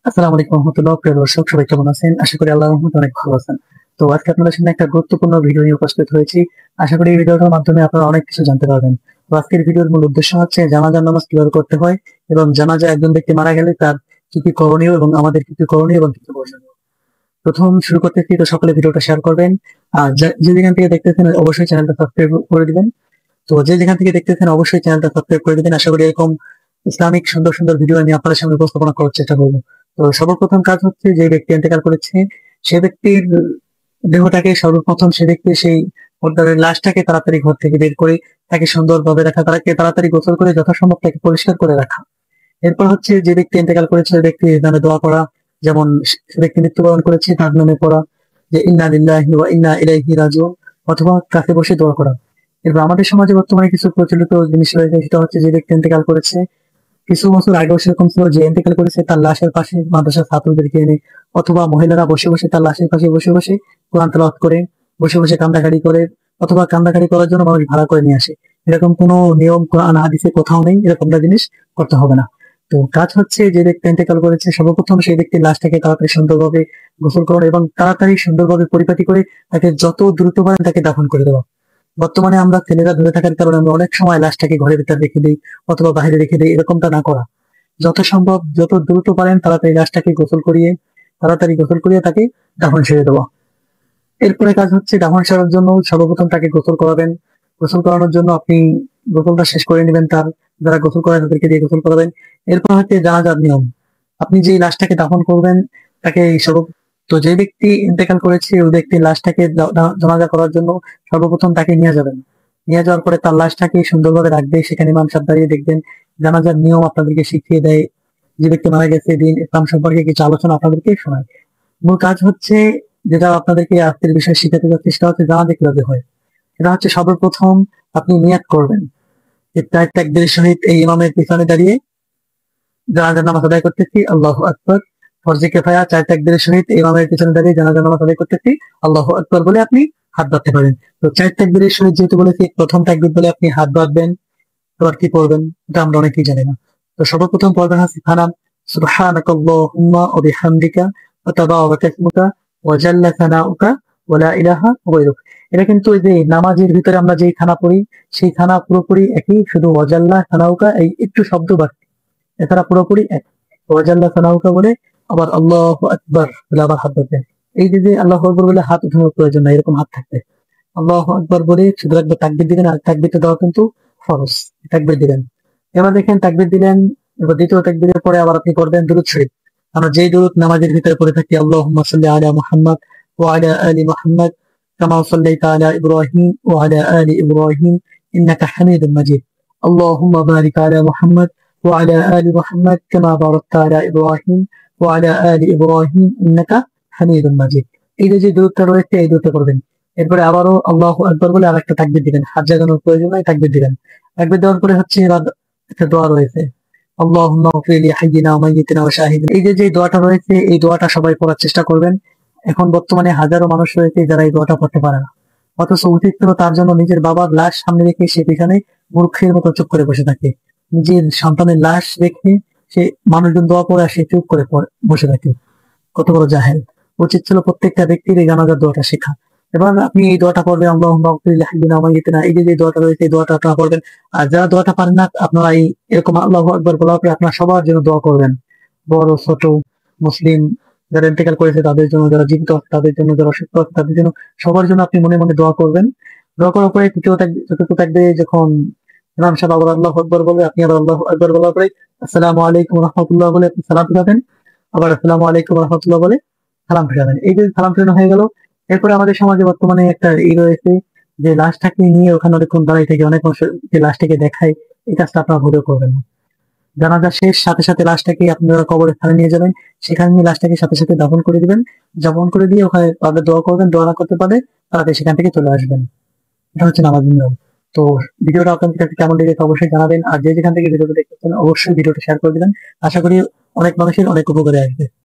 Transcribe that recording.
আসসালামু আলাইকুম রহমতুল্লাহ। প্রিয় দর্শক, সবাই কেমন আছেন? আশা করি আল্লাহর রহমতে অনেক ভালো আছেন। তো আজকে আপনাদের সামনে একটা গুরুত্বপূর্ণ ভিডিও নিয়ে উপস্থিত হয়েছি। আশা করি এই ভিডিওটার মাধ্যমে আপনারা অনেক কিছু জানতে পারবেন। তো আজকের ভিডিওর মূল উদ্দেশ্য হচ্ছে জানাজার নামাজ কিভাবে করতে হয় এবং জানাজা একজন ব্যক্তি মারা গেলে তার কি কি করণীয় এবং আমাদের কি কি করণীয় এবং কি কি বর্জনীয়। প্রথম শুরু করতেছি, তো সকলে ভিডিওটা শেয়ার করবেন। আর যে যেখান থেকে দেখতেছেন অবশ্যই চ্যানেলটা সাবস্ক্রাইব করে দিবেন। তো যে যেখান থেকে দেখতেছেন অবশ্যই চ্যানেলটা সাবস্ক্রাইব করে দিবেন। আশা করি এরকম ইসলামিক সুন্দর সুন্দর ভিডিও আমি আপনাদের সামনে উপস্থাপনা করার চেষ্টা করবো। তো সর্বপ্রথম কাজ হচ্ছে, যে ব্যক্তি ইন্তেকাল করেছে সে ব্যক্তির দেহটাকে সর্বপ্রথম সে ব্যক্তি সেই পরিবারের লাশটাকে তাড়াতাড়ি ঘর থেকে বের করে তাকে সুন্দরভাবে রাখা, তাকে তাড়াতাড়ি গোসল করে যথাসম্ভব তাকে পরিষ্কার করে রাখা। এরপর হচ্ছে, যে ব্যক্তি ইন্তেকাল করেছে ওই ব্যক্তির নামে দোয়া করা। যেমন সে ব্যক্তি মৃত্যুবরণ করেছে তার নামে পড়া যে ইন্না লিল্লাহি ওয়া ইন্না ইলাইহি রাজিউন, অথবা কাছে বসে দোয়া করা। এরপর আমাদের সমাজে বর্তমানে কিছু প্রচলিত জিনিস রয়েছে, সেটা হচ্ছে যে ব্যক্তি ইন্তেকাল করেছে কিছু বছর আগেও সেরকম ছিল, যে ইন্তেকাল করেছে তার লাশের পাশে মাদ্রাসার ছাত্রদেরকে এনে অথবা মহিলারা বসে বসে তার লাশের পাশে বসে বসে কোরআন তেলাওয়াত করে, বসে বসে কান্দাকাটি করে, অথবা কান্দাকাটি করার জন্য মানুষ ভাড়া করে নিয়ে আসে। এরকম কোনো নিয়ম কোরআন হাদিসে কোথাও নেই, এরকমটা জিনিস করতে হবে না। তো কাজ হচ্ছে, যে ব্যক্তি ইন্তেকাল করেছে সর্বপ্রথম সেই ব্যক্তির লাশটাকে তাড়াতাড়ি সুন্দরভাবে গোসল করা এবং তাড়াতাড়ি সুন্দরভাবে পরিপাটি করে তাকে যত দ্রুত পারেন তাকে দাফন করে দেওয়া। বর্তমানে আমরা ছেলেরা ধরে থাকার কারণে আমরা অনেক সময় লাশটাকে ঘরের ভিতরে রেখে দিই অথবা বাইরে রেখে দিই, এরকমটা না করা। যত সম্ভব যত দ্রুত পারেন তাড়াতাড়ি লাশটাকে গোসল করিয়ে তাকে দাফন সেরে দেওয়া। এরপরে কাজ হচ্ছে, দাফন সারার জন্য সর্বপ্রথম তাকে গোসল করাবেন। গোসল করানোর জন্য আপনি গোসলটা শেষ করে নেবেন, তার যারা গোসল করেন তাদেরকে দিয়ে গোসল করাবেন। এরপর হচ্ছে জানাজার নিয়ম। আপনি যে লাশটাকে দাফন করবেন তাকে সর্ব তো যে ব্যক্তি ইন্তেকাল করেছে ওই ব্যক্তির লাশটাকে জানাজা করার জন্য সর্বপ্রথম তাকে নিয়ে যাবেন। নিয়ে যাওয়ার পরে তার লাশটাকে সুন্দরভাবে রাখবে, সেখানে ইমাম সাহেব দাঁড়িয়ে দেখবেন। জানাজার নিয়ম আপনাদেরকে শিখিয়ে দেয়, যে ব্যক্তি মারা গেছে দিন ইসলাম সম্পর্কে কিছু আলোচনা আপনাদেরকে শোনায়। মূল কাজ হচ্ছে, যেটা আপনাদেরকে আজকের বিষয় শিখাতে যাচ্ছে, সেটা হচ্ছে জানাজা কিভাবে হয়। সেটা হচ্ছে সর্বপ্রথম আপনি নিয়াত করবেন যে চার তাকবীরের সহিত এই ইমামের পিছনে দাঁড়িয়ে জানাজার নামাজ আদায় করতেছি, আল্লাহু আকবার। ফরজে কিফায়া চার তাকবীরের সহিত ইমামের পিছনে দাঁড়িয়ে জানাজার নামাজ আদায় করতেছি, আল্লাহু আকবার বলে আপনি হাত বাঁধতে পারেন। তো চার তাকবীরের সহিত যেহেতু বলেছি, প্রথম তাকবীর বলে আপনি হাত বাঁধবেন। এবার কি পড়বেন এটা আমরা অনেকেই জানি না। তো সর্বপ্রথম পড়বেন হচ্ছে থানাম সুবহানাকাল্লাহুম্মা ওয়া বিহামদিকা ওয়া তাবারাকা ইসমুকা ওয়া জাল্লা সানাউকা ওয়া লা ইলাহা গায়রুক। এটা কিন্তু এই যে নামাজের ভিতরে আমরা যেই থানা পড়ি সেই থানা পুরোপুরি একই, শুধু ওয়াজাল্লা সানাউকা এই একটু শব্দ বাড়ছে, এছাড়া পুরোপুরি এক। ওয়াজাল্লা সানাউকা বলে আবার আল্লাহু আকবার বলে আবার হাত ধরবেন। এই যে আল্লাহু আকবার বলে হাত উঠানোর প্রয়োজন নাই, এরকম হাত থাকবে। আল্লাহু আকবার বলে শুধু একবার তাকবীর দিবেন, আর তাকবীরটা দেওয়া কিন্তু ফরজ। তাকবীর দিবেন, এবার দেখেন তাকবীর দিলেন। এবার দ্বিতীয় তাকবীরের পরে আবার আপনি পড়বেন দুরূদ শরীফ। আমরা যেই দুরূদ নামাজের ভিতরে পড়ে থাকি, আল্লাহুম্মা সাল্লি আলা মুহাম্মাদ ওয়া আলা আলি মুহাম্মাদ কামা সাল্লাইতা আলা ইব্রাহিম ওয়া আলা আলি ইব্রাহিম ইন্নাকা হামিদুম মাজিদ। আল্লাহুম্মা বারিক আলা মুহাম্মাদ ওয়া আলা আলি মুহাম্মাদ কামা বারাকতা আলা ইব্রাহিম ওয়া আলা আলি ইব্রাহিম ইন্নাকা হামিদুম মাজিদ। এই যে দুরূদটা রয়েছে এই দুরূদটা করবেন। এরপরে আবারও আল্লাহু আকবার বলে আরেকটা তাকবীর দিবেন, হাত জাগানোর প্রয়োজন নাই, তাকবীর দিবেন। তাকবীর দেওয়ার পরে হচ্ছে এবার একটা দোয়া রয়েছে, আল্লাহুম্মা ইগফির লি হাইয়িনা ওয়া মাইয়িতিনা ওয়া শাহিদিনা। এই যে দোয়াটা রয়েছে এই দোয়াটা সবাই পড়ার চেষ্টা করবেন। এখন বর্তমানে হাজারো মানুষ রয়েছে যারা এই দোয়াটা পড়তে পারে না, অথচ উচিত ছিল তার জন্য নিজের বাবার লাশ সামনে রেখে সে এখানে মূর্খের মতো চুপ করে বসে থাকে। নিজের সন্তানের লাশ রেখে সে মানুষজন দোয়া পড়ে আর সে চুপ করে বসে থাকে। কত বড় জাহেল! উচিত ছিল প্রত্যেকটা ব্যক্তির এই জানাজার দোয়াটা শেখা। এবার আপনি এই দোয়াটা পড়বেন, আল্লাহুম্মা ইগফির লি হাইয়িনা ওয়া মাইয়িতিনা। এই যে দোয়াটা রয়েছে এই দোয়াটা আপনারা পড়বেন। আর যারা দোয়াটা পারেন না, আপনারা এই এরকম আল্লাহু আকবার বলার পরে আপনারা সবার জন্য দোয়া করবেন। বড় ছোট মুসলিম যারা ইন্তেকাল করেছে তাদের জন্য, যারা জীবিত আছে তাদের জন্য, যারা অসুস্থ আছে তাদের জন্য, সবার জন্য আপনি মনে মনে দোয়া করবেন। দোয়া করার পরে চতুর্থ তাকবীরে যখন ইমাম সাহেব আবার আল্লাহু আকবার বলবে, আপনি আবার আল্লাহু আকবার বলার পরে আসসালামু আলাইকুম ওয়া রাহমাতুল্লাহ বলে আপনি সালাম ফিরাবেন। আবার আসসালামু আলাইকুম ওয়া রাহমাতুল্লাহ বলে সালাম ফিরাবেন। এই যে সালাম ফিরানো হয়ে গেল, এরপরে আমাদের সমাজে বর্তমানে একটা রয়েছে যে লাশটাকে নিয়ে ওখানে অনেকক্ষণ দাঁড়িয়ে থেকে অনেক মানুষ যে লাশটাকে দেখায়। এই কাজটা আপনারা ভুলেও করবেন না। জানাজা শেষ সাথে সাথে লাশটাকে আপনারা কবরের স্থানে নিয়ে যাবেন, সেখানে নিয়ে লাশটাকে সাথে সাথে দাফন করে দিবেন। দাফন করে দিয়ে ওখানে তাদের দোয়া করবেন, দোয়া না করতে পারে তারা সেখান থেকে চলে আসবেন। এটা হচ্ছে নামাজ নিয়ম। তো ভিডিওটা আপনাদের কাছে কেমন লেগেছে অবশ্যই জানাবেন, আর যে যেখান থেকে ভিডিওটা দেখতেছেন অবশ্যই ভিডিওটা শেয়ার করে দিবেন। আশা করি অনেক মানুষের অনেক উপকারে আসবে।